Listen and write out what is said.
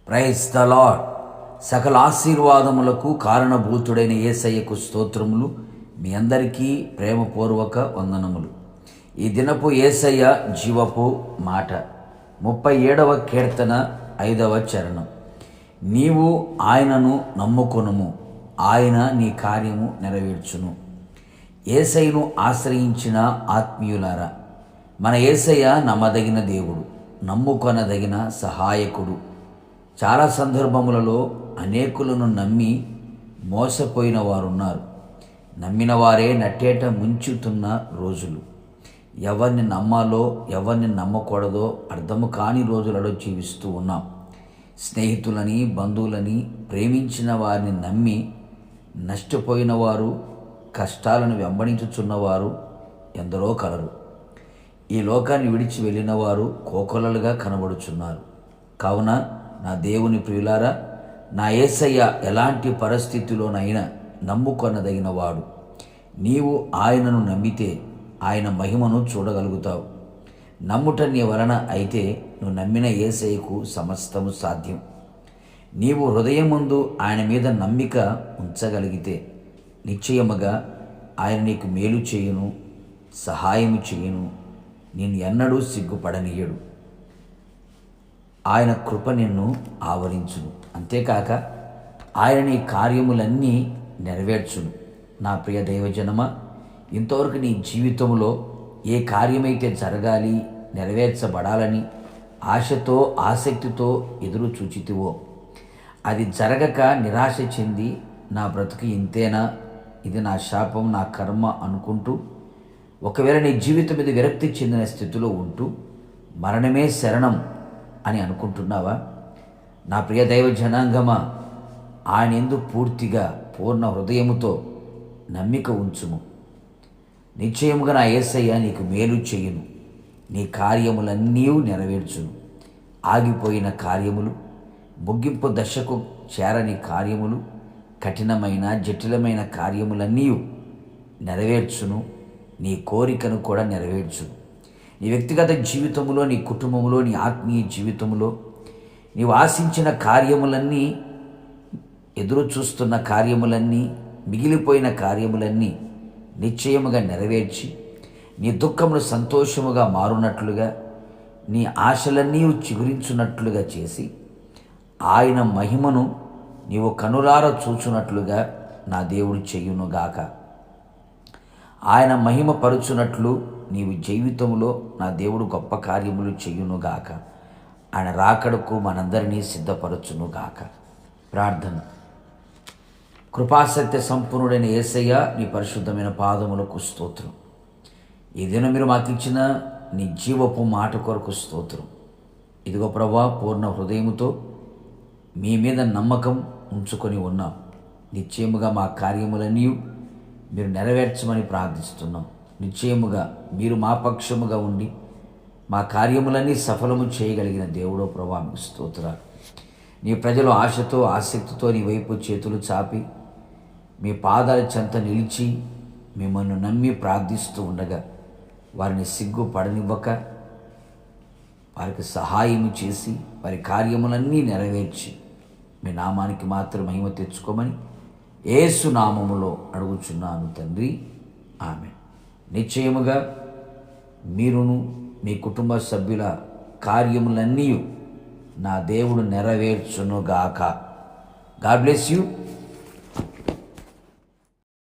Praise the lord. సకల ఆశీర్వాదములకు కారణభూతుడైన యేసయ్యకు స్తోత్రములు. మీ అందరికీ ప్రేమపూర్వక వందనములు. ఈ దినపు యేసయ్య జీవపు మాట 37వ కీర్తన 5వ చరణం. నీవు ఆయనను నమ్ముకొనుము, ఆయన నీ కార్యము నెరవేర్చును. యేసయ్యను ఆశ్రయించిన ఆత్మీయులారా, మన యేసయ్య నమ్మదగిన దేవుడు, నమ్ముకొనదగిన సహాయకుడు. చాలా సందర్భములలో అనేకులను నమ్మి మోసపోయిన వారున్నారు. నమ్మిన వారే నట్టేట ముంచుతున్న రోజులు. ఎవరిని నమ్మాలో ఎవరిని నమ్మకూడదో అర్థము కాని రోజులలో జీవిస్తూ ఉన్నాం. స్నేహితులని, బంధువులని, ప్రేమించిన వారిని నమ్మి నష్టపోయిన వారు, కష్టాలను వెంబడించుచున్నవారు ఎందరో కలరు. ఈ లోకాన్ని విడిచి వెళ్ళిన వారు కోకొల్లలుగా కనబడుచున్నారు. కావున నా దేవుని ప్రియులారా, నా యేసయ్య ఎలాంటి పరిస్థితిలోనైనా నమ్ముకొనదగిన వాడు. నీవు ఆయనను నమ్మితే ఆయన మహిమను చూడగలుగుతావు. నమ్ముట నీ వలన అయితే నువ్వు నమ్మిన యేసయ్యకు సమస్తము సాధ్యం. నీవు హృదయముందు ఆయన మీద నమ్మిక ఉంచగలిగితే నిశ్చయముగా ఆయన నీకు మేలు చేయును, సహాయము చేయును, నేను ఎన్నడూ సిగ్గుపడనీయడు. ఆయన కృప నిన్ను ఆవరించును. అంతేకాక ఆయన నీ కార్యములన్నీ నెరవేర్చును. నా ప్రియ దైవజనమా, ఇంతవరకు నీ జీవితంలో ఏ కార్యమైతే జరగాలి, నెరవేర్చబడాలని ఆశతో, ఆసక్తితో ఎదురు చూచితివో అది జరగక నిరాశ చెంది నా బ్రతుకు ఇంతేనా, ఇది నా శాపం, నా కర్మ అనుకుంటూ ఒకవేళ నీ జీవితం మీద విరక్తి చెందిన స్థితిలో ఉంటూ మరణమే శరణం అని అనుకుంటున్నావా? నా ప్రియ దైవ జనాంగమా, ఆయన యందు పూర్తిగా పూర్ణ హృదయముతో నమ్మిక ఉంచుము. నిశ్చయముగా నా యేసయ్య నీకు మేలు చేయును, నీ కార్యములన్నీ నెరవేర్చును. ఆగిపోయిన కార్యములు, ముగింపు దశకు చేరని కార్యములు, కఠినమైన జటిలమైన కార్యములన్నీ నెరవేర్చును. నీ కోరికను కూడా నెరవేర్చును. నీ వ్యక్తిగత జీవితంలో, నీ కుటుంబంలో, నీ ఆత్మీయ జీవితంలో నీవు ఆశించిన కార్యములన్నీ, ఎదురు చూస్తున్న కార్యములన్నీ, మిగిలిపోయిన కార్యములన్నీ నిశ్చయముగా నెరవేర్చి నీ దుఃఖములు సంతోషముగా మారునట్లుగా, నీ ఆశలన్నీ చిగురించున్నట్లుగా చేసి ఆయన మహిమను నీవు కనులార చూచున్నట్లుగా నా దేవుడు చెయ్యునుగాక. ఆయన మహిమ పరుచునట్లు నీవు జీవితంలో నా దేవుడు గొప్ప కార్యములు చెయ్యునుగాక. ఆయన రాకడకు మనందరినీ సిద్ధపరచునుగాక. ప్రార్థన. కృపాసత్య సంపూర్ణుడైన యేసయ్య, నీ పరిశుద్ధమైన పాదములకు స్తోత్రం. ఈ దినం మీరు మాకు ఇచ్చిన నీ జీవపు మాట కొరకు స్తోత్రం. ఇదిగో ప్రభువా, పూర్ణ హృదయముతో మీ మీద నమ్మకం ఉంచుకొని ఉన్నాం. నిశ్చయముగా మా కార్యములన్నీ మీరు నెరవేర్చమని ప్రార్థిస్తున్నాం. నిశ్చయముగా మీరు మా పక్షముగా ఉండి మా కార్యములన్నీ సఫలము చేయగలిగిన దేవుడో ప్రభువా, మీకు స్తోత్రాలు. నీ ప్రజలు ఆశతో, ఆసక్తితో నీ వైపు చేతులు చాపి మీ పాదాల చెంత నిలిచి మిమ్మల్ని నమ్మి ప్రార్థిస్తూ ఉండగా వారిని సిగ్గుపడనివ్వక వారికి సహాయం చేసి వారి కార్యములన్నీ నెరవేర్చి మీ నామానికి మాత్రం మహిమ తెచ్చుకోమని యేసు నామములో అడుగుచున్నాను తండ్రి, ఆమేన్. నిశ్చయముగా మీరును మీ కుటుంబ సభ్యుల కార్యములన్నీ నా దేవుడు నెరవేర్చునుగాక. God bless you.